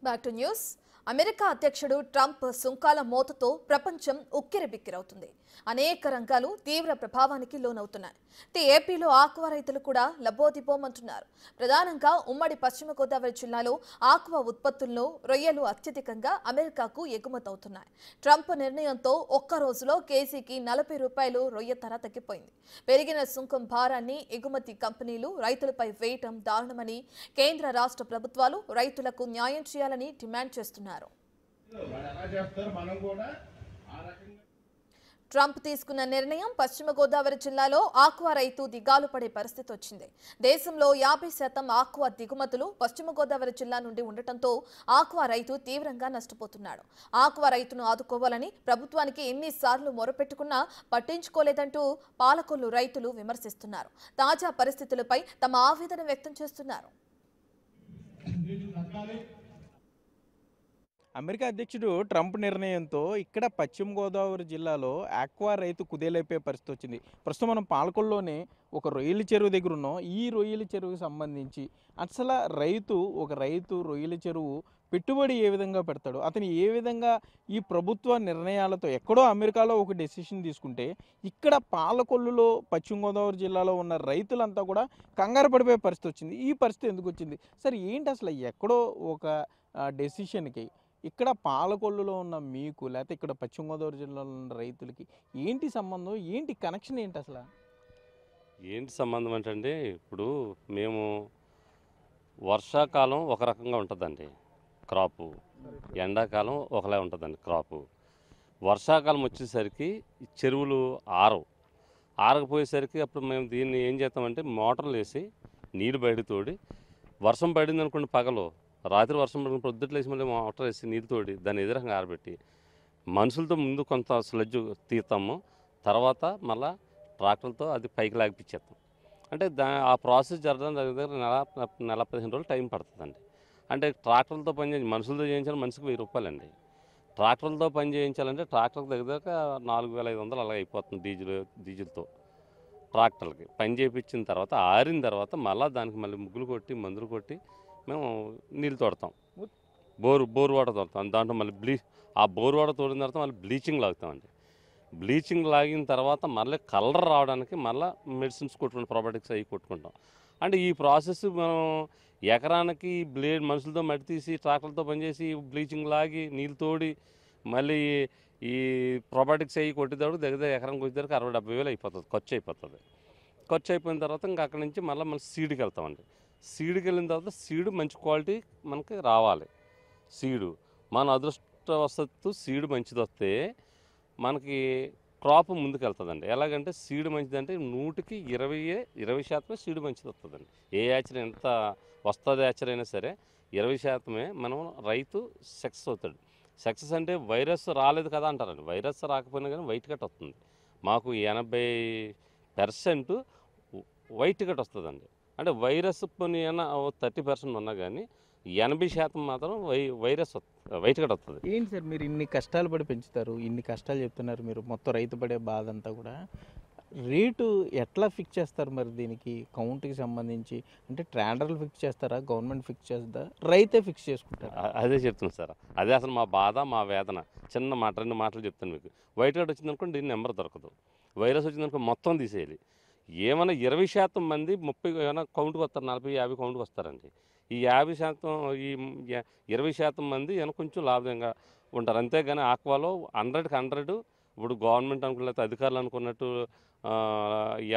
Back to news. America అధ్యక్షుడు Trump సుంకాల మోతతో ప్రపంచం ఉక్కిరిబిక్కిరవుతుంది. అనేక రంగాలు తీవ్ర ప్రభావానికి లోనవుతున్నాయి. ఏపీలో ఆక్వా రైతులు కూడా లబోదిబోమంటున్నారు. ప్రధానంగా ఉమ్మడి పశ్చిమ గోదావరి జిల్లాలో ఆక్వా ఉత్పత్తుల్లో రొయ్యలు అత్యధికంగా అమెరికాకు ఎగుమతవుతున్నాయి. ట్రంప్ నిర్ణయంతో ఒక్క రోజులో కేజీకి ₹40 రొయ్య ధర తగ్గిపోయింది. పెరిగిన సుంకం భారాన్ని ఎగుమతి కంపెనీలు రైతులపై వేయటం దారుణమని కేంద్ర రాష్ట్ర ప్రభుత్వాలు రైతులకు న్యాయం చేయాలని డిమాండ్ చేస్తున్నారు. ట్రంప్ తీసుకున్న నిర్ణయం పశ్చిమ గోదావరి జిల్లాలో ఆక్వా రైతు దిగాలు పడే పరిస్థితి వచ్చింది. దేశంలో 50% ఆక్వా దిగుమతులు పశ్చిమ గోదావరి జిల్లా నుండి ఉండటంతో ఆక్వా రైతు తీవ్రంగా నష్టపోతున్నాడు. ఆక్వా రైతును ఆదుకోవాలని ప్రభుత్వానికి ఎన్నిసార్లు మొరపెట్టుకున్నా పట్టించుకోలేదంటూ పాలకొల్లు రైతులు విమర్శిస్తున్నారు. తాజా పరిస్థితులపై తమ ఆవేదన వ్యక్తం చేస్తున్నారు. అమెరికా అధ్యక్షుడు ట్రంప్ నిర్ణయంతో ఇక్కడ పశ్చిమ గోదావరి జిల్లాలో ఆక్వా రైతు కుదేలైపోయే పరిస్థితి వచ్చింది. ప్రస్తుతం మనం పాలకొల్లోనే ఒక రొయ్యల చెరువు దగ్గర ఉన్నాం. ఈ రొయ్యల చెరువుకి సంబంధించి అసలు రైతు రొయ్యల చెరువు పెట్టుబడి ఏ విధంగా పెడతాడు, అతను ఏ విధంగా ఈ ప్రభుత్వ నిర్ణయాలతో ఎక్కడో అమెరికాలో ఒక డెసిషన్ తీసుకుంటే ఇక్కడ పాలకొల్లులో పశ్చిమ గోదావరి జిల్లాలో ఉన్న రైతులంతా కూడా కంగారు పడిపోయే పరిస్థితి వచ్చింది. ఈ పరిస్థితి ఎందుకు వచ్చింది సార్? ఏంటి అసలు ఎక్కడో ఒక డెసిషన్కి ఇక్కడ పాలకొల్లులో ఉన్న మీకు లేకపోతే ఇక్కడ పశ్చిమ గోదావరి జిల్లాలో ఉన్న రైతులకి ఏంటి సంబంధం, ఏంటి కనెక్షన్ ఏంటి అసలు? ఏంటి సంబంధం అంటే ఇప్పుడు మేము వర్షాకాలం ఒక రకంగా ఉంటుందండి క్రాపు, ఎండాకాలం ఒకలా ఉంటుందండి క్రాపు. వర్షాకాలం వచ్చేసరికి చెరువులు ఆరకపోయేసరికి అప్పుడు మేము దీన్ని ఏం చేస్తామంటే మోటార్లు వేసి నీళ్ళు బయట తోడి, వర్షం పడింది అనుకోండి పగలు, రాత్రి వర్షం పడిన పొద్దుట్లు వేసి మళ్ళీ మోటార్ వేసి నీళ్ళు తోడి దాన్ని ఎదురంగా ఆరబెట్టి మనుషులతో ముందు కొంత స్లెడ్జ్ తీస్తాము, తర్వాత మళ్ళీ ట్రాక్టర్లతో అది పైకి లాగిపించేస్తాం. అంటే ఆ ప్రాసెస్ జరగడం దగ్గర నెల 15 రోజులు టైం పడుతుందండి. అంటే ట్రాక్టర్లతో పని చేయించి మనుషులతో చేయించాలి, మనిషికి ₹1000 ట్రాక్టర్లతో పని చేయించాలంటే ట్రాక్టర్కి దగ్గర 4500 అలా అయిపోతుంది డీజిల్తో. ట్రాక్టర్లకి పని చేయించిన తర్వాత ఆరిన తర్వాత మళ్ళీ ముగ్గులు కొట్టి మందులు కొట్టి మేము నీళ్ళు తోడతాం. Bore water తోడతాం. దాంట్లో మళ్ళీ ఆ బోరు వాటర్ తోడిన తర్వాత మళ్ళీ బ్లీచింగ్ లాగుతామండి. బ్లీచింగ్ లాగిన తర్వాత మళ్ళీ కలర్ రావడానికి మళ్ళీ మెడిసిన్స్ కొట్టుకుంటాం, ప్రోబయోటిక్స్ అవి కొట్టుకుంటాం. అంటే ఈ ప్రాసెస్ మనం ఎకరానికి మనుషులతో మట్టి తీసి ట్రాక్టర్లతో పనిచేసి బ్లీచింగ్ లాగి నీళ్ళు తోడి మళ్ళీ ఈ ప్రోబయోటిక్స్ అవి కొట్టేటప్పుడు దగ్గర ఎకరానికి వచ్చేసరికి 60-70 వేలు అయిపోతుంది, ఖర్చు అయిపోతుంది. ఖర్చు అయిపోయిన తర్వాత ఇంకా అక్కడి నుంచి మళ్ళీ సీడ్కి వెళ్తామండి. సీడ్కి వెళ్ళిన తర్వాత సీడ్ మంచి క్వాలిటీ మనకి రావాలి. మన అదృష్టవశాత్తు సీడ్ మంచిది వస్తే మనకి క్రాప్ ముందుకు వెళ్తుందండి. ఎలాగంటే సీడ్ మంచిదంటే 100కి 20% సీడ్ మంచిది వస్తుందండి. ఏ యాచర్ ఎంత వస్తుంది యాచర్ అయినా సరే 20% మనం రైతు సక్సెస్ అవుతాడు. సక్సెస్ అంటే వైరస్ రాలేదు కదా అంటారండి. వైరస్ రాకపోయినా కానీ వైట్ కట్ వస్తుంది. మాకు 80% వైట్ కట్ వస్తుందండి. అంటే వైరస్ పోనీ 30% ఉన్నా కానీ 80% మాత్రం వైట్ కట్ వస్తుంది. ఏంటి సార్ మీరు ఇన్ని కష్టాలు పడి పెంచుతారు, ఇన్ని కష్టాలు చెప్తున్నారు మీరు, మొత్తం రైతు పడే బాధ అంతా కూడా రేటు ఎట్లా ఫిక్స్ చేస్తారు మరి? దీనికి కౌంట్కి సంబంధించి అంటే ట్రేడర్లు ఫిక్స్ చేస్తారా, గవర్నమెంట్ ఫిక్స్ చేస్తుందా, రైతే ఫిక్స్ చేసుకుంటారు? అదే చెప్తున్నాను సార్, అదే అసలు మా బాధ, మా వేదన. చిన్న మాట 2 మాటలు చెప్తాను మీకు. వైట్ కట్ వచ్చిందనుకోండి దీని నెంబర్ దొరకదు. వైరస్ వచ్చిందనుకో మొత్తం తీసేయాలి. ఏమైనా 20% మంది 30 ఏమైనా కౌంట్కి వస్తారు, 40-50 కౌంట్కి వస్తారండి. ఈ 50% ఈ 20% మంది ఏమైనా కొంచెం లాభంగా ఉంటారు. అంతేగాని ఆక్వాలో 100కి 100 ఇప్పుడు గవర్నమెంట్ అనుకున్నట్టు అధికారులు అనుకున్నట్టు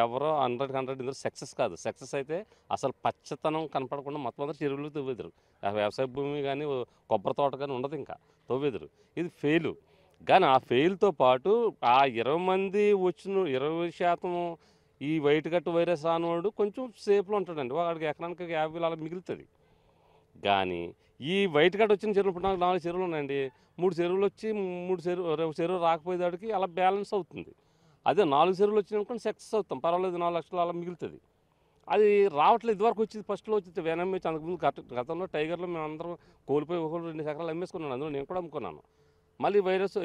ఎవరో 100కి 100 ఇందులో సక్సెస్ కాదు. సక్సెస్ అయితే అసలు పచ్చతనం కనపడకుండా మొత్తం అందరూ చెరువులు తవ్వేదురు. వ్యవసాయ భూమి కానీ కొబ్బరి తోట కానీ ఉండదు, ఇంకా తవ్వేదురు. ఇది ఫెయిలు. కానీ ఆ ఫెయిల్తో పాటు ఆ 20 మంది వచ్చిన 20% ఈ వైట్ కట్ వైరస్ రానివాడు కొంచెం సేఫ్లో ఉంటాడండి. వాడికి ఎకరానికి 50 అలా మిగులుతుంది. కానీ ఈ వైట్ కట్ వచ్చిన చెరువులు ఇప్పుడు 4 చెరువులు ఉన్నాయండి. 3 చెరువులు వచ్చి 3 చెరువు రాకపోయేదాడికి అలా బ్యాలెన్స్ అవుతుంది. అదే 4 చెరువులు వచ్చినప్పుడు సక్సెస్ అవుతాం, పర్వాలేదు, 4 లక్షలు అలా మిగులుతుంది. అది రావట్లేదు. ఇదివరకు వచ్చేది ఫస్ట్లో వచ్చి వెనమ్మి అంతకుముందు గతంలో టైగర్లో మేము అందరం కోల్పోయి 1-2 ఎకరాలు అమ్మేసుకున్నాను. అందులో నేను కూడా అమ్ముకున్నాను. మళ్ళీ వైరస్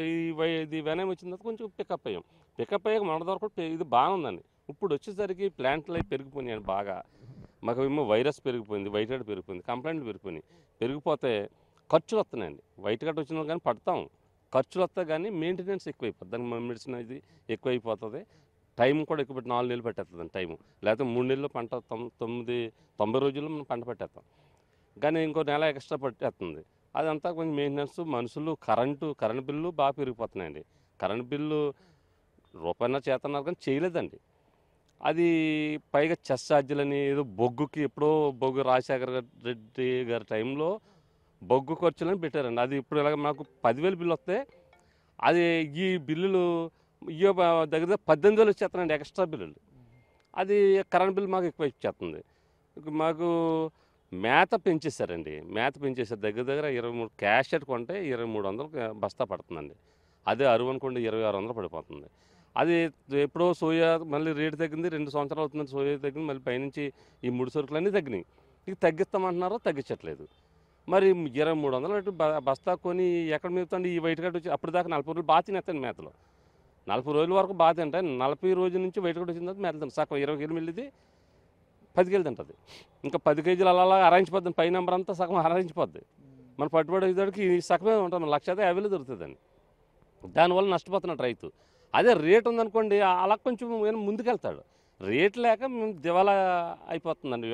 ఇది వెనమ్ వచ్చిన తర్వాత కొంచెం పికప్ అయ్యాక మన ద్వారా ఇది బాగా ఉందండి. ఇప్పుడు వచ్చేసరికి ప్లాంట్లు అవి పెరిగిపోయినాయండి బాగా. మాకు ఏమో వైరస్ పెరిగిపోయింది, వైట్ హెడ్ పెరిగిపోయింది, కంప్లైంట్లు పెరిగిపోయినాయి. పెరిగిపోతే ఖర్చులు వస్తున్నాయండి. వైట్ కట్ వచ్చినా కానీ పడతాం, ఖర్చులు వస్తాయి కానీ మెయింటెనెన్స్ ఎక్కువైపోతుంది. దానికి మెడిసిన్ అది ఎక్కువైపోతుంది, టైం కూడా ఎక్కువ పెట్టి 4 నెలలు పెట్టేస్తుందండి టైము. లేకపోతే 3 నెలలు పంట 90 రోజుల్లో మనం పంట పెట్టేస్తాం, కానీ ఇంకో నెల ఎక్స్ట్రా పట్టేస్తుంది. అదంతా కొంచెం మెయింటెనెన్స్, మనుషులు, కరెంటు బిల్లు బాగా పెరిగిపోతున్నాయండి. కరెంటు బిల్లు రూపాయన్నర చేతన్నారు కానీ చేయలేదండి. అది పైగా చెస్ ఛార్జీలని ఏదో బొగ్గుకి ఎప్పుడో బొగ్గు రాజశేఖర రెడ్డి గారి టైంలో బొగ్గు ఖర్చులని పెట్టారండి. అది ఇప్పుడు ఇలాగ మాకు 10,000 బిల్లు వస్తే అది ఈ బిల్లులు ఇయ్యో దగ్గర 18,000 వచ్చేస్తానండి ఎక్స్ట్రా బిల్లులు. అది కరెంట్ బిల్ మాకు ఎక్కువ ఇచ్చేస్తుంది. మాకు మేత పెంచేశారండి, దగ్గర 23 క్యాష్ ఎట్ కొంటే 2300 బస్తా పడుతుందండి. అదే అరువు అనుకోండి 2600 పడిపోతుంది. అది ఎప్పుడో సోయా మళ్ళీ రేటు తగ్గింది, 2 సంవత్సరాలు అవుతుంది సోయా తగ్గింది, మళ్ళీ పైనుంచి ఈ ముడి సరుకులన్నీ తగ్గినాయి. ఇక తగ్గిస్తామంటున్నారో తగ్గించట్లేదు. మరి 2300 బస్తా కొని ఎక్కడ మేపుతండి? ఈ వైట్ కట్ వచ్చి అప్పుడు దాకా 40 రోజులు బాగా తినేస్తాను మేతలో, 40 రోజుల వరకు బాగా తింటాయి. 40 రోజుల నుంచి వైట్ కట్ వచ్చిన తర్వాత మేత తింటాను. సగం 20 కేజీలు వెళ్ళింది 10 కేజీలు తింటుంది. ఇంకా 10 కేజీలు అలా అరాయించిపోద్ది, పై నెంబర్ అంతా సగం అరాయించిపోద్ది. మన పట్టుబడేదానికి సగమే ఉంటుంది, 1,50,000 దొరుకుతుందండి. దానివల్ల నష్టపోతున్నట్టు రైతు. అదే రేట్ ఉందనుకోండి అలా కొంచెం ముందుకెళ్తాడు. రేట్ లేక మేము దివాలా అయిపోతుందండి,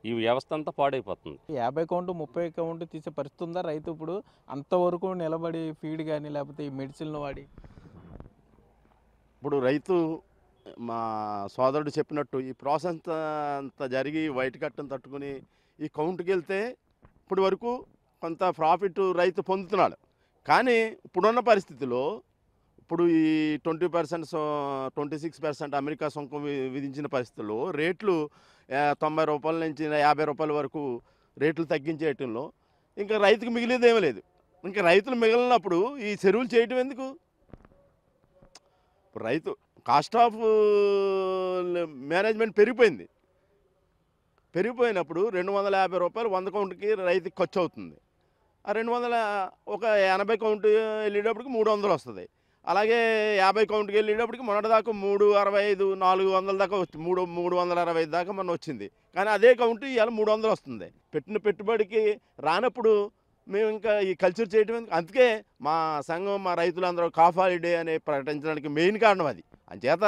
ఈ వ్యవస్థ అంతా పాడైపోతుంది. 50 కౌంటు 30 కౌంటు తీసే పరిస్థితి ఉందా రైతు ఇప్పుడు? అంతవరకు నిలబడి ఫీడ్ కానీ లేకపోతే ఈ మెడిసిన్లు వాడి? ఇప్పుడు రైతు మా సోదరుడు చెప్పినట్టు ఈ ప్రాసెస్ అంతా జరిగి వైట్ కట్టను తట్టుకుని ఈ కౌంట్కి వెళ్తే ఇప్పటి వరకు కొంత ప్రాఫిట్ రైతు పొందుతున్నాడు. కానీ ఇప్పుడున్న పరిస్థితిలో ఇప్పుడు ఈ 20%, 26% అమెరికా సుంకం విధించిన పరిస్థితుల్లో రేట్లు 90 రూపాయల నుంచి 50 రూపాయల వరకు రేట్లు తగ్గించేయటంలో ఇంకా రైతుకు మిగిలేదేమీ లేదు. ఇంకా రైతులు మిగిలినప్పుడు ఈ చెరువులు చేయటం ఎందుకు? ఇప్పుడు రైతు కాస్ట్ ఆఫ్ మేనేజ్మెంట్ పెరిగిపోయినప్పుడు 250 రూపాయలు 100 కౌంట్కి రైతుకి ఖర్చు అవుతుంది. ఆ 200 ఒక 80 కౌంట్ వెళ్ళేటప్పటికి 300 వస్తుంది. అలాగే 50 కౌంట్కి వెళ్ళేటప్పటికి మొన్నటిదాకా 365, 400 దాకా వచ్చి 365 దాకా మనం వచ్చింది. కానీ అదే కౌంట్ ఇవాళ 300 వస్తుంది. పెట్టిన పెట్టుబడికి రానప్పుడు మేము ఇంకా ఈ కల్చర్ చేయటం. అందుకే మా సంఘం, మా రైతులందరూ కాఫ్ హాలిడే అని ప్రకటించడానికి మెయిన్ కారణం అది. అంచేత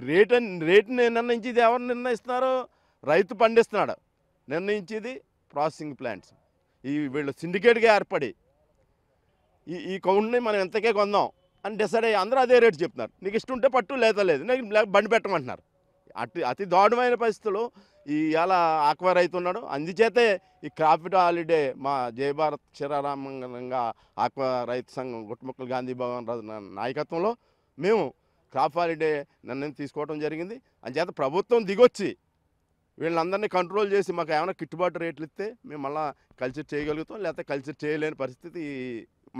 రేటుని నిర్ణయించేది ఎవరు నిర్ణయిస్తున్నారో? రైతు పండిస్తున్నాడు, నిర్ణయించేది ప్రాసెసింగ్ ప్లాంట్స్. వీళ్ళు సిండికేట్గా ఏర్పడి ఈ కౌంట్ని మనం ఎంతకే కొందాం అని డిసైడ్ అయ్యి అందరూ అదే రేటు చెప్తున్నారు. నీకు ఇష్టం ఉంటే పట్టు, లేదా లేదు, నీకు బండి పెట్టమంటున్నారు. అతి దారుణమైన పరిస్థితుల్లో ఇలా ఆక్వా రైతు ఉన్నాడు. అందుచేతే ఈ క్రాఫ్ట్ హాలిడే మా జయభారత్ క్షీరారామంగా ఆక్వా రైతు సంఘం గుట్టుముక్కల గాంధీ భవన్ నాయకత్వంలో మేము క్రాప్ హాలిడే నిర్ణయం తీసుకోవడం జరిగింది. అందుచేత ప్రభుత్వం దిగొచ్చి వీళ్ళందరినీ కంట్రోల్ చేసి మాకు ఏమైనా గిట్టుబాటు రేట్లు ఇస్తే మేము మళ్ళీ కల్చర్ చేయగలుగుతాం, లేకపోతే కల్చర్ చేయలేని పరిస్థితి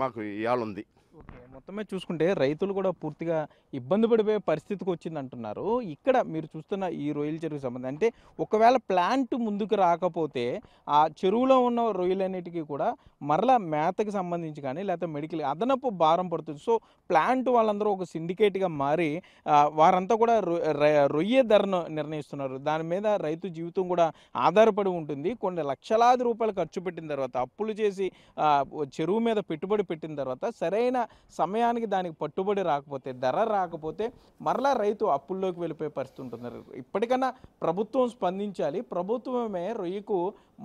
మాకు ఇవాళ ఉంది. ఓకే, మొత్తమే చూసుకుంటే రైతులు కూడా పూర్తిగా ఇబ్బంది పడిపోయే పరిస్థితికి వచ్చింది అంటున్నారు. ఇక్కడ మీరు చూస్తున్న ఈ రొయ్యల చెరువుకి సంబంధించి అంటే ఒకవేళ ప్లాంట్ ముందుకు రాకపోతే ఆ చెరువులో ఉన్న రొయ్యలన్నిటికీ కూడా మరలా మేతకి సంబంధించి కానీ లేకపోతే మెడికల్ అదనపు భారం పడుతుంది. సో ప్లాంట్ వాళ్ళందరూ ఒక సిండికేట్గా మారి వారంతా కూడా రొయ్య ధరను నిర్ణయిస్తున్నారు. దాని మీద రైతు జీవితం కూడా ఆధారపడి ఉంటుంది. కొన్ని లక్షలాది రూపాయలు ఖర్చు పెట్టిన తర్వాత, అప్పులు చేసి చెరువు మీద పెట్టుబడి పెట్టిన తర్వాత సరైన సమయానికి దానికి పట్టుబడి రాకపోతే, ధర రాకపోతే మరలా రైతు అప్పుల్లోకి వెళ్ళిపోయే పరిస్థితి ఉంటుంది. ఇప్పటికన్నా ప్రభుత్వం స్పందించాలి, ప్రభుత్వమే రొయ్యకు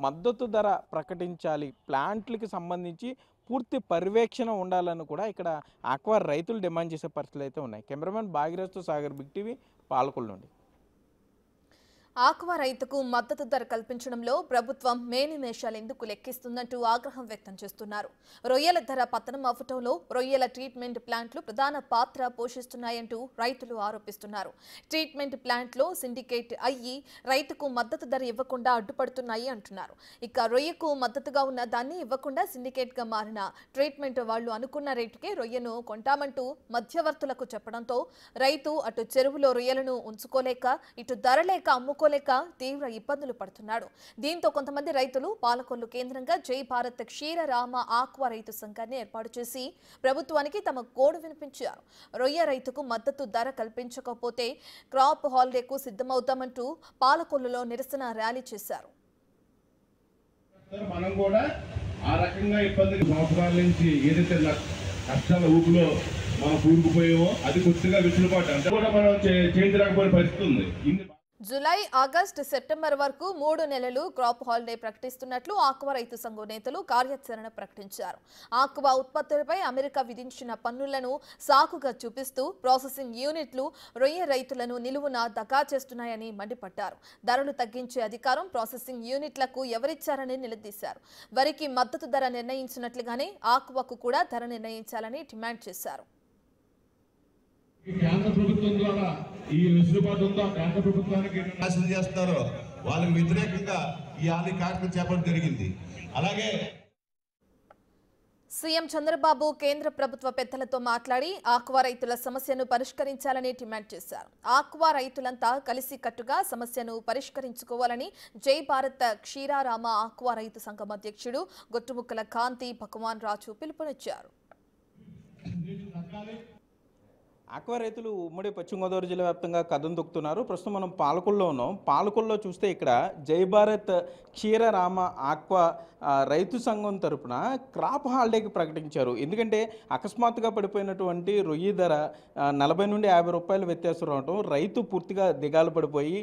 మద్దతు ధర ప్రకటించాలి, ప్లాంట్లకి సంబంధించి పూర్తి పర్యవేక్షణ ఉండాలని కూడా ఇక్కడ ఆక్వా రైతులు డిమాండ్ చేసే పరిస్థితులు అయితే ఉన్నాయి. కెమెరామెన్ భాగీరథ్తో సాగర్, బిగ్ టీవీ, పాలకొల్లు నుండి. ఆక్వా రైతుకు మద్దతు ధర కల్పించడంలో ప్రభుత్వం మేనిమేషాలు ఎందుకు లెక్కిస్తుందంటూ ఆగ్రహం వ్యక్తం చేస్తున్నారు. రొయ్యల ధర పతనం అవ్వటంలో రొయ్యల ట్రీట్మెంట్ ప్లాంట్లు ప్రధాన పాత్ర పోషిస్తున్నాయంటూ రైతులు ఆరోపిస్తున్నారు. ట్రీట్మెంట్ ప్లాంట్లో సిండికేట్ అయ్యి రైతుకు మద్దతు ధర ఇవ్వకుండా అడ్డుపడుతున్నాయి అంటున్నారు. ఇక రొయ్యకు మద్దతుగా ఉన్న దాన్ని ఇవ్వకుండా సిండికేట్గా మారిన ట్రీట్మెంట్ వాళ్లు అనుకున్న రేటుకే రొయ్యను కొంటామంటూ మధ్యవర్తులకు చెప్పడంతో రైతు అటు చెరువులో రొయ్యలను ఉంచుకోలేక, ఇటు ధర లేక అమ్ముకో తీవ్ర ఇబ్బందులు పడుతున్నాడు. దీంతో కొంతమంది రైతులు పాలకొల్లు కేంద్రంగా జై భారత్ క్షీరరామ ఆక్వా రైతు సంఘాన్ని ఏర్పాటు చేసి ప్రభుత్వానికి తమ గోడు వినిపించారు. రొయ్య రైతుకు మద్దతు ధర కల్పించకపోతే క్రాప్ హాలిడేకు ఆ రకంగా ఇబ్బంది సంవత్సరాల నుంచి ఏదైతే కష్టాల ఊపిలో మనం కూరుకుపోయామో అది కొద్దిగా వెసులుబాటు అంటే కూడా మనం చేయించలేకపోయిన పరిస్థితి ఉంది. జూలై, ఆగస్టు, సెప్టెంబర్ వరకు 3 నెలలు క్రాప్ హాలిడే ప్రకటిస్తున్నట్లు ఆక్వా రైతు సంఘం నేతలు కార్యాచరణ ప్రకటించారు. ఆక్వా ఉత్పత్తులపై అమెరికా విధించిన పన్నులను సాకుగా చూపిస్తూ ప్రాసెసింగ్ యూనిట్లు రొయ్య రైతులను నిలువున దగా చేస్తున్నాయని మండిపడ్డారు. ధరలు తగ్గించే అధికారం ప్రాసెసింగ్ యూనిట్లకు ఎవరిచ్చారని నిలదీశారు. వరికి మద్దతు ధర నిర్ణయించినట్లుగానే ఆక్వాకు కూడా ధర నిర్ణయించాలని డిమాండ్ చేశారు. కేంద్ర ప్రభుత్వం ద్వారా ఈ వెసులుబాటు ఉందో కేంద్ర ప్రభుత్వానికి నాశనం చేస్తున్నారో వాళ్ళకి వ్యతిరేకంగా ఈ ఆలి కార్యక్రమం చేపట్టడం జరిగింది. అలాగే సీఎం చంద్రబాబు కేంద్ర ప్రభుత్వ పెద్దలతో మాట్లాడి ఆక్వా రైతుల సమస్యను పరిష్కరించాలని డిమాండ్ చేశారు. ఆక్వా రైతులంతా కలిసికట్టుగా సమస్యను పరిష్కరించుకోవాలని జై భారత్ క్షీరారామ ఆక్వా రైతు సంఘం అధ్యక్షుడు గొట్టుముక్కల కాంతి భగవాన్ రాజు పిలుపునిచ్చారు. ఆక్వా రైతులు ఉమ్మడి పశ్చిమ గోదావరి జిల్లా వ్యాప్తంగా కథం దొక్కుతున్నారు. ప్రస్తుతం మనం పాలకొల్లో ఉన్నాం. పాలకొల్లో చూస్తే ఇక్కడ జై భారత్ క్షీరరామ ఆక్వా రైతు సంఘం తరపున క్రాప్ హాలిడేకి ప్రకటించారు. ఎందుకంటే అకస్మాత్తుగా పడిపోయినటువంటి రొయ్యి ధర 40 నుండి 50 రూపాయలు వ్యత్యాసం రావడం, రైతు పూర్తిగా దిగాలు పడిపోయి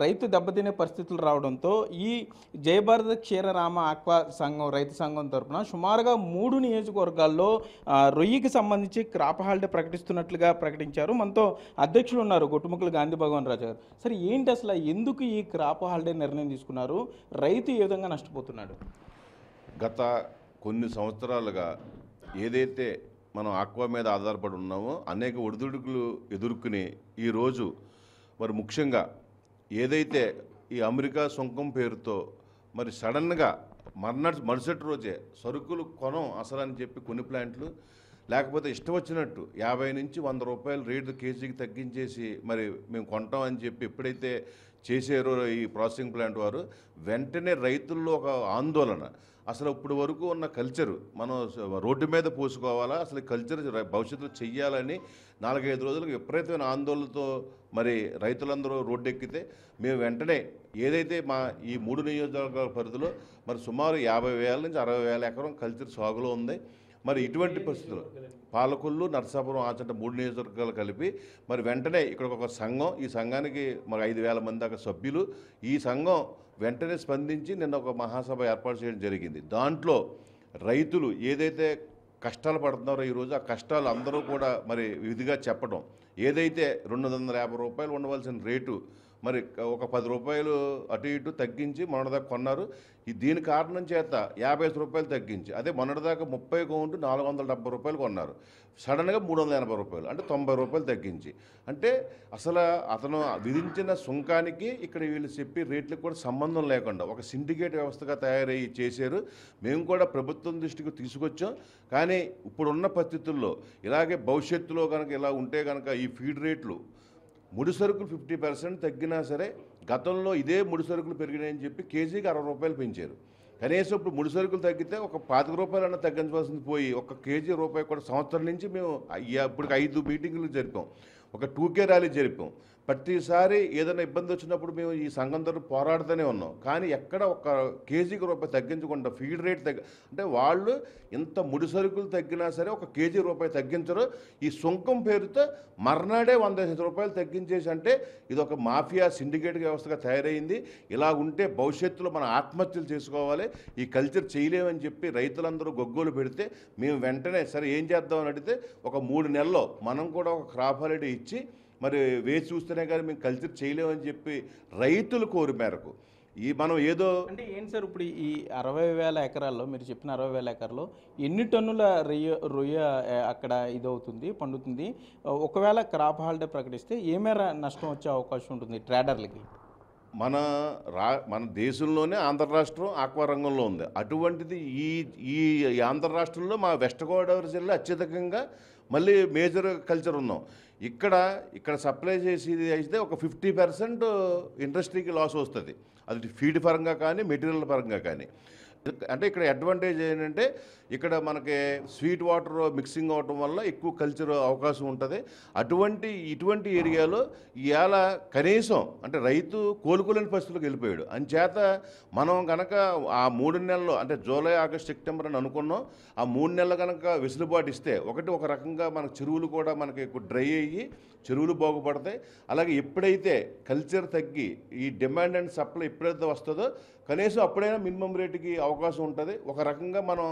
రైతు దెబ్బతినే పరిస్థితులు రావడంతో ఈ జై భారత్ క్షీరరామ ఆక్వా సంఘం రైతు సంఘం తరపున సుమారుగా 3 నియోజకవర్గాల్లో రొయ్యికి సంబంధించి క్రాప్ హాలిడే ప్రకటిస్తున్నట్లుగా ప్రకటించారు. మనతో అధ్యక్షులు ఉన్నారు గొట్టుముక్కల గాంధీ భగవాన్ రాజు గారు. సరే, ఏంటి అసలు ఎందుకు ఈ క్రాప్ హాలిడే నిర్ణయం తీసుకున్నారు? రైతు ఏ విధంగా నష్టపోతున్నాడు? గత కొన్ని సంవత్సరాలుగా ఏదైతే మనం ఆక్వా మీద ఆధారపడి ఉన్నామో అనేక ఒడిదుడుకులు ఎదుర్కొని ఈరోజు మరి ముఖ్యంగా ఏదైతే ఈ అమెరికా సుంకం పేరుతో మరి సడన్గా మరుసటి రోజే సరుకులు కొనం అసలు అని చెప్పి కొన్ని ప్లాంట్లు, లేకపోతే ఇష్టం వచ్చినట్టు 50 నుంచి 100 రూపాయలు రేటు కేజీకి తగ్గించేసి మరి మేము కొంటాం అని చెప్పి ఎప్పుడైతే చేసారో ఈ ప్రాసెసింగ్ ప్లాంట్ వారు, వెంటనే రైతుల్లో ఒక ఆందోళన. అసలు ఇప్పుడు వరకు ఉన్న కల్చరు మనం రోడ్డు మీద పోసుకోవాలా, అసలు కల్చర్ భవిష్యత్తులో చెయ్యాలని 4-5 రోజులకు విపరీతమైన ఆందోళనతో మరి రైతులందరూ రోడ్డు ఎక్కితే మేము వెంటనే ఏదైతే మా ఈ 3 నియోజకవర్గాల పరిధిలో మరి సుమారు 50,000 నుంచి 60,000 ఎకరం కల్చర్ సాగులో ఉంది. మరి ఇటువంటి పరిస్థితులు పాలకొల్లు, నరసాపురం, ఆచంట 3 నియోజకవర్గాలు కలిపి మరి వెంటనే ఇక్కడ ఒక సంఘం, ఈ సంఘానికి మరి 5,000 మంది దాకా సభ్యులు, ఈ సంఘం వెంటనే స్పందించి నిన్న ఒక మహాసభ ఏర్పాటు చేయడం జరిగింది. దాంట్లో రైతులు ఏదైతే కష్టాలు పడుతున్నారో ఈరోజు ఆ కష్టాలు అందరూ కూడా మరి విధిగా చెప్పడం, ఏదైతే 250 రూపాయలు ఉండవలసిన రేటు మరి ఒక 10 రూపాయలు అటు ఇటు తగ్గించి మొన్నటిదాకా కొన్నారు. దీని కారణం చేత 55 రూపాయలు తగ్గించి, అదే మొన్నటిదాకా 30 కౌంటు 470 రూపాయలు కొన్నారు, సడన్గా 380 రూపాయలు, అంటే 90 రూపాయలు తగ్గించి. అంటే అసలు అతను విధించిన సుంకానికి ఇక్కడ వీళ్ళు చెప్పి రేట్లకు కూడా సంబంధం లేకుండా ఒక సిండికేట్ వ్యవస్థగా తయారయ్యి చేశారు. మేము కూడా ప్రభుత్వం దృష్టికి తీసుకొచ్చాం. కానీ ఇప్పుడున్న పరిస్థితుల్లో ఇలాగే భవిష్యత్తులో కనుక ఇలా ఉంటే కనుక ఈ ఫీడ్ రేట్లు ముడి సరుకులు 50% తగ్గినా సరే, గతంలో ఇదే ముడి సరుకులు పెరిగినాయని చెప్పి కేజీకి 60 రూపాయలు పెంచారు. కనీసం ఇప్పుడు ముడి సరుకులు తగ్గితే ఒక 25 రూపాయలన్నా తగ్గించవలసింది పోయి ఒక కేజీ రూపాయి కూడా సంవత్సరం నుంచి మేము ఇప్పుడు 5 మీటింగులు జరిపాం, ఒక 2K ర్యాలీ జరిపాం. ప్రతిసారి ఏదైనా ఇబ్బంది వచ్చినప్పుడు మేము ఈ సంఘం తరఫున పోరాడుతూనే ఉన్నాం. కానీ ఎక్కడ ఒక కేజీకి రూపాయి తగ్గించకుండా ఫీడ్ రేట్ అంటే వాళ్ళు ఇంత ముడి సరుకులు తగ్గినా సరే ఒక కేజీ రూపాయి తగ్గించరు. ఈ సుంకం పేరుతో మర్నాడే 150 రూపాయలు తగ్గించేసి, అంటే ఇది ఒక మాఫియా సిండికేట్ వ్యవస్థగా తయారైంది. ఇలా ఉంటే భవిష్యత్తులో మనం ఆత్మహత్యలు చేసుకోవాలి, ఈ కల్చర్ చేయలేమని చెప్పి రైతులందరూ గొగ్గోలు పెడితే మేము వెంటనే సరే ఏం చేద్దామని అడిగితే ఒక 3 నెలల్లో మనం కూడా ఒక క్రాప్ హాలిడే ఇచ్చి మరి వేసి చూస్తేనే కానీ మేము కల్చర్ చేయలేమని చెప్పి రైతులు కోరి మేరకు ఈ మనం ఏదో అంటే ఏంటి సార్, ఇప్పుడు ఈ 60,000 ఎకరాల్లో మీరు చెప్పిన 60,000 ఎకరాల్లో ఎన్ని టన్నుల రొయ్య అక్కడ ఇదవుతుంది, పండుతుంది? ఒకవేళ క్రాప్ హాలిడే ప్రకటిస్తే ఏ మేర నష్టం వచ్చే అవకాశం ఉంటుంది ట్రేడర్లకి? మన దేశంలోనే ఆంధ్ర రాష్ట్రం ఆక్వా రంగంలో ఉంది. అటువంటిది ఈ ఆంధ్ర రాష్ట్రంలో మా వెస్ట్ గోదావరి జిల్లా అత్యధికంగా మళ్ళీ మేజర్ కల్చర్ ఉన్నాం. ఇక్కడ సప్లై చేసేది అయితే ఒక 50% ఇండస్ట్రీకి లాస్ వస్తుంది, అది ఫీడ్ పరంగా కానీ మెటీరియల్ పరంగా కానీ. అంటే ఇక్కడ అడ్వాంటేజ్ ఏంటంటే ఇక్కడ మనకి స్వీట్ వాటర్ మిక్సింగ్ అవటం వల్ల ఎక్కువ కల్చర్ అవకాశం ఉంటుంది. ఇటువంటి ఏరియాలో ఇవాళ కనీసం అంటే రైతు కోలుకోలేని పరిస్థితులకు వెళ్ళిపోయాడు. అంచేత మనం కనుక ఆ 3 నెలల్లో అంటే జూలై, ఆగస్ట్, సెప్టెంబర్ అని అనుకున్నాం. ఆ 3 నెలలు కనుక వెసులుబాటు ఇస్తే ఒక రకంగా మన చెరువులు కూడా మనకి డ్రై అయ్యి చెరువులు బాగుపడతాయి. అలాగే ఎప్పుడైతే కల్చర్ తగ్గి ఈ డిమాండ్ అండ్ సప్లై ఎప్పుడైతే వస్తుందో కనీసం అప్పుడైనా మినిమం రేటుకి అవకాశం ఉంటుంది. ఒక రకంగా మనం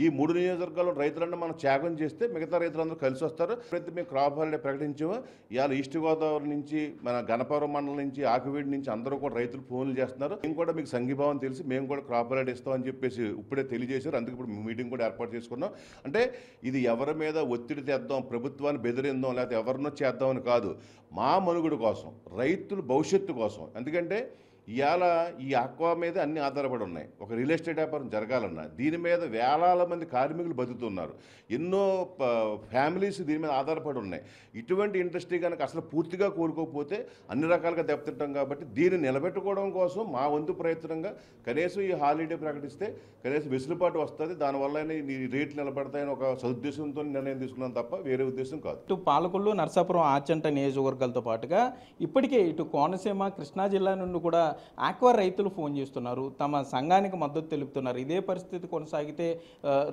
ఈ 3 నియోజకవర్గాల్లో రైతులన్నా మనం త్యాగం చేస్తే మిగతా రైతులందరూ కలిసి వస్తారు. ఎప్పుడైతే మేము క్రాప్ హాలిడే ప్రకటించామో ఇవాళ ఈస్ట్ గోదావరి నుంచి, మన గణపవరం మండలం నుంచి, ఆకువీడి నుంచి అందరూ కూడా రైతులు ఫోన్లు చేస్తున్నారు. మేము కూడా మీకు సంఘీభావం తెలిసి మేము కూడా క్రాప్ హాలిడే ఇస్తామని చెప్పేసి ఇప్పుడే తెలియజేశారు. అందుకే ఇప్పుడు మీటింగ్ కూడా ఏర్పాటు చేసుకున్నాం. అంటే ఇది ఎవరి మీద ఒత్తిడి తెద్దాం, ప్రభుత్వాన్ని బెదిరిందాం, లేకపోతే ఎవరినో చేద్దామని కాదు, మా మనుగడ కోసం, రైతుల భవిష్యత్తు కోసం. ఎందుకంటే ఇవాళ ఈ ఆక్వా మీద అన్ని ఆధారపడి ఉన్నాయి. ఒక రియల్ ఎస్టేట్ వ్యాపారం జరగాలన్నా దీని మీద వేలాల మంది కార్మికులు బతుకుతున్నారు. ఎన్నో ఫ్యామిలీస్ దీని మీద ఆధారపడి ఉన్నాయి. ఇటువంటి ఇండస్ట్రీ కనుక అసలు పూర్తిగా కోలుకోకపోతే అన్ని రకాలుగా దెబ్బతింటాం. కాబట్టి దీన్ని నిలబెట్టుకోవడం కోసం మా వంతు ప్రయత్నంగా కనీసం ఈ హాలిడే ప్రకటిస్తే కనీసం వెసులుబాటు వస్తుంది. దానివల్ల ఈ రేట్లు నిలబడతాయని ఒక సదుద్దేశంతో నిర్ణయం తీసుకున్నాం తప్ప వేరే ఉద్దేశం కాదు. ఇటు పాలకొల్లు, నరసాపురం, ఆచంట నియోజకవర్గాలతో పాటుగా ఇప్పటికే ఇటు కోనసీమ, కృష్ణా జిల్లా నుండి కూడా ఆక్వా రైతులు ఫోన్ చేస్తున్నారు, తమ సంఘానికి మద్దతు తెలుపుతున్నారు. ఇదే పరిస్థితి కొనసాగితే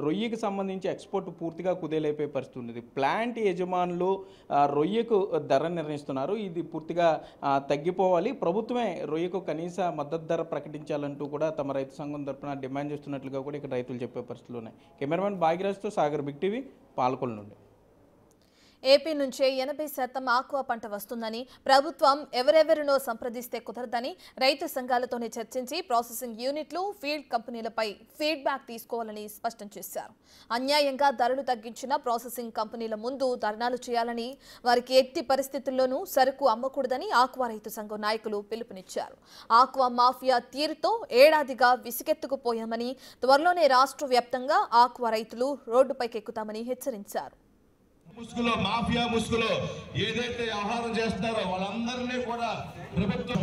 రొయ్యకి సంబంధించి ఎక్స్పోర్ట్ పూర్తిగా కుదేలైపోయే పరిస్థితి ఉంది. ప్లాంట్ యజమానులు రొయ్యకు ధర నిర్ణయిస్తున్నారు. ఇది పూర్తిగా తగ్గిపోవాలి, ప్రభుత్వమే రొయ్యకు కనీస మద్దతు ధర ప్రకటించాలంటూ కూడా తమ రైతు సంఘం తరఫున డిమాండ్ చేస్తున్నట్లుగా కూడా ఇక్కడ రైతులు చెప్పే పరిస్థితులు ఉన్నాయి. కెమెరామెన్ భాగ్యరాజ్తో సాగర్, బిగ్ టీవీ, పాలకొల్లు నుండి. ఏపీ నుంచే 80% ఆక్వా పంట వస్తుందని, ప్రభుత్వం ఎవరెవరినో సంప్రదిస్తే కుదరదని రైతు సంఘాలతోనే చర్చించి ప్రాసెసింగ్ యూనిట్లు, ఫీడ్ కంపెనీలపై ఫీడ్బ్యాక్ తీసుకోవాలని స్పష్టం చేశారు. అన్యాయంగా ధరలు తగ్గించిన ప్రాసెసింగ్ కంపెనీల ముందు ధర్నాలు చేయాలని, వారికి ఎట్టి పరిస్థితుల్లోనూ సరుకు అమ్మకూడదని ఆక్వా రైతు సంఘం నాయకులు పిలుపునిచ్చారు. ఆక్వా మాఫియా తీరుతో ఏడాదిగా విసిగెత్తుకుపోయామని, త్వరలోనే రాష్ట్ర వ్యాప్తంగా ఆక్వా రైతులు రోడ్డుపైకెక్కుతామని హెచ్చరించారు. ముసుగులో, మాఫియా ముసుగులో ఏదైతే ఆహారం చేస్తున్నారో వాళ్ళందరినీ కూడా ప్రభుత్వం